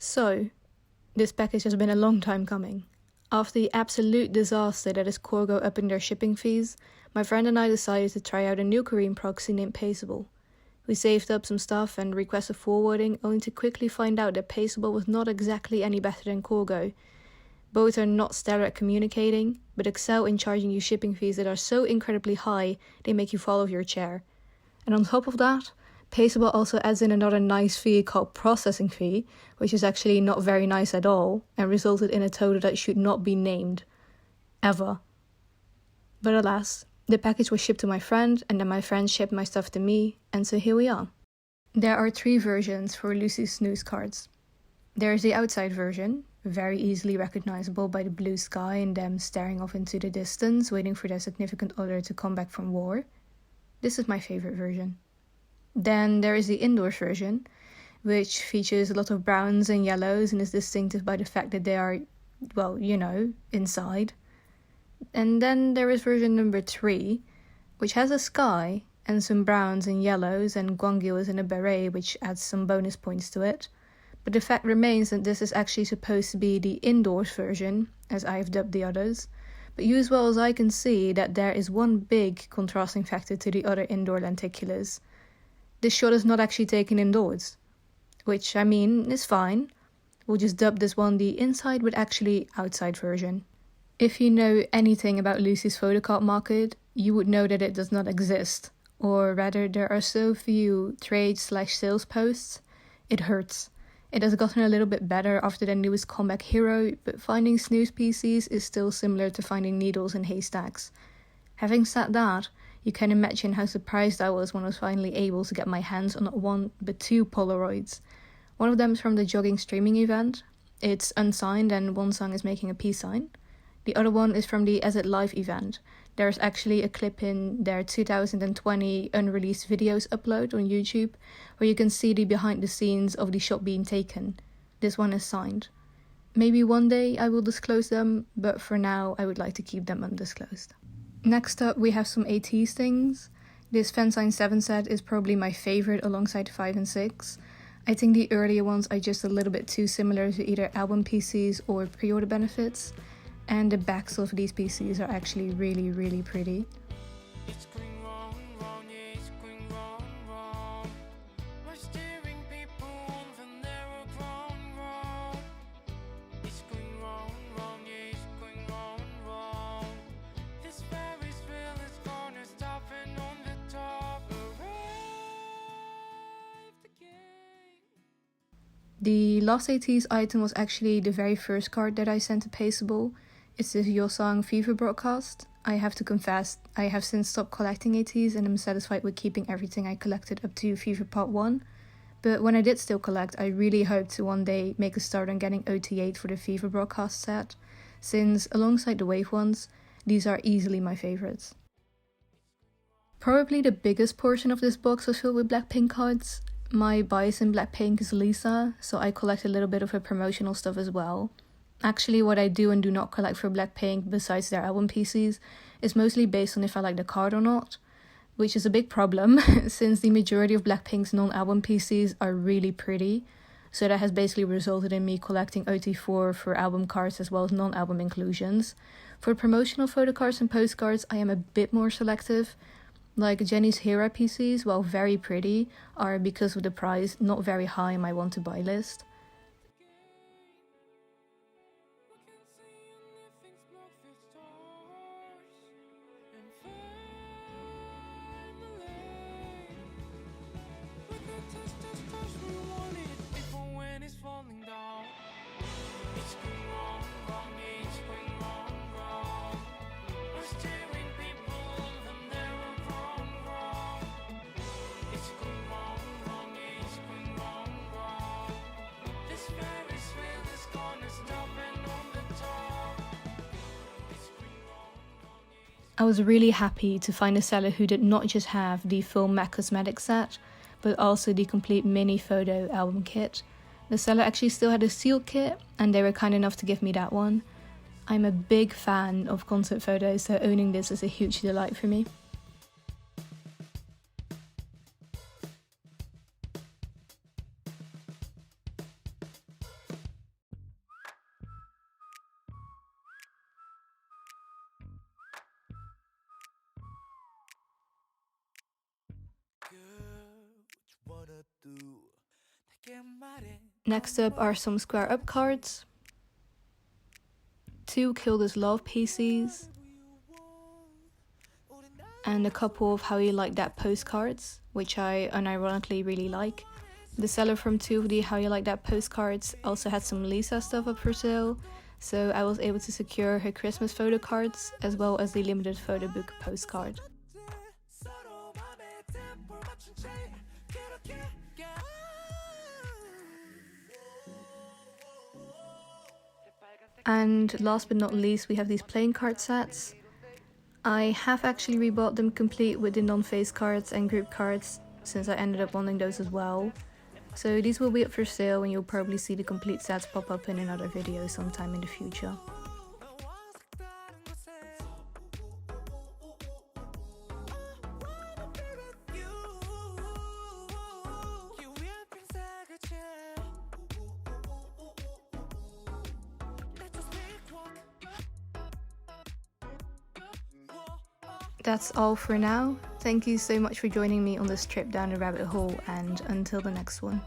So, this package has been a long time coming. After the absolute disaster that is Corgo up in their shipping fees, my friend and I decided to try out a new Korean proxy named Paceable. We saved up some stuff and requested forwarding, only to quickly find out that Paceable was not exactly any better than Corgo. Both are not stellar at communicating, but excel in charging you shipping fees that are so incredibly high they make you fall off your chair. And on top of that, Paceable also adds in another nice fee called processing fee, which is actually not very nice at all, and resulted in a total that should not be named. Ever. But alas, the package was shipped to my friend, and then my friend shipped my stuff to me, and so here we are. There are 3 versions for Lucy's snooze cards. There is the outside version, very easily recognizable by the blue sky and them staring off into the distance, waiting for their significant other to come back from war. This is my favorite version. Then there is the indoors version, which features a lot of browns and yellows and is distinctive by the fact that they are, well, inside. And then there is version number 3, which has a sky and some browns and yellows, and Gwangil is in a beret, which adds some bonus points to it. But the fact remains that this is actually supposed to be the indoors version, as I have dubbed the others. But you as well as I can see that there is one big contrasting factor to the other indoor lenticulars. This shot is not actually taken indoors, which, is fine. We'll just dub this one the inside but actually outside version. If you know anything about Lucy's photocard market, you would know that it does not exist, or rather there are so few trade/sales posts, it hurts. It has gotten a little bit better after the newest comeback hero, but finding snooze PCs is still similar to finding needles in haystacks. Having said that, you can imagine how surprised I was when I was finally able to get my hands on not 1 but 2 Polaroids. One of them is from the jogging streaming event. It's unsigned and one song is making a peace sign. The other one is from the As It Live event. There's actually a clip in their 2020 unreleased videos upload on YouTube where you can see the behind the scenes of the shot being taken. This one is signed. Maybe one day I will disclose them, but for now I would like to keep them undisclosed. Next up we have some Ateez things. This Fansign 7 set is probably my favorite alongside 5 and 6. I think the earlier ones are just a little bit too similar to either album PCs or pre-order benefits. And the backs of these PCs are actually really, really pretty. The last Ateez item was actually the very first card that I sent to Paceable. It's the Yosang Fever broadcast. I have to confess, I have since stopped collecting Ateez and I'm satisfied with keeping everything I collected up to Fever Part 1. But when I did still collect, I really hoped to one day make a start on getting OT8 for the Fever broadcast set, since alongside the Wave ones, these are easily my favorites. Probably the biggest portion of this box was filled with Blackpink cards. My bias in Blackpink is Lisa, so I collect a little bit of her promotional stuff as well. Actually, what I do and do not collect for Blackpink, besides their album PCs, is mostly based on if I like the card or not, which is a big problem, since the majority of Blackpink's non-album PCs are really pretty, so that has basically resulted in me collecting OT4 for album cards as well as non-album inclusions. For promotional photo cards and postcards, I am a bit more selective. Like Jennie's Hera PCs, while very pretty, are because of the price not very high in my want to buy list. I was really happy to find a seller who did not just have the full MAC cosmetic set, but also the complete mini photo album kit. The seller actually still had a sealed kit, and they were kind enough to give me that one. I'm a big fan of concert photos, so owning this is a huge delight for me. Next up are some square up cards, 2 Kill This Love PCs, and a couple of How You Like That postcards, which I unironically really like. The seller from 2 of the How You Like That postcards also had some Lisa stuff up for sale, so I was able to secure her Christmas photo cards as well as the limited photo book postcard. And last but not least, we have these playing card sets. I have actually rebought them complete with the non-face cards and group cards, since I ended up wanting those as well. So these will be up for sale, and you'll probably see the complete sets pop up in another video sometime in the future. That's all for now. Thank you so much for joining me on this trip down the rabbit hole, and until the next one.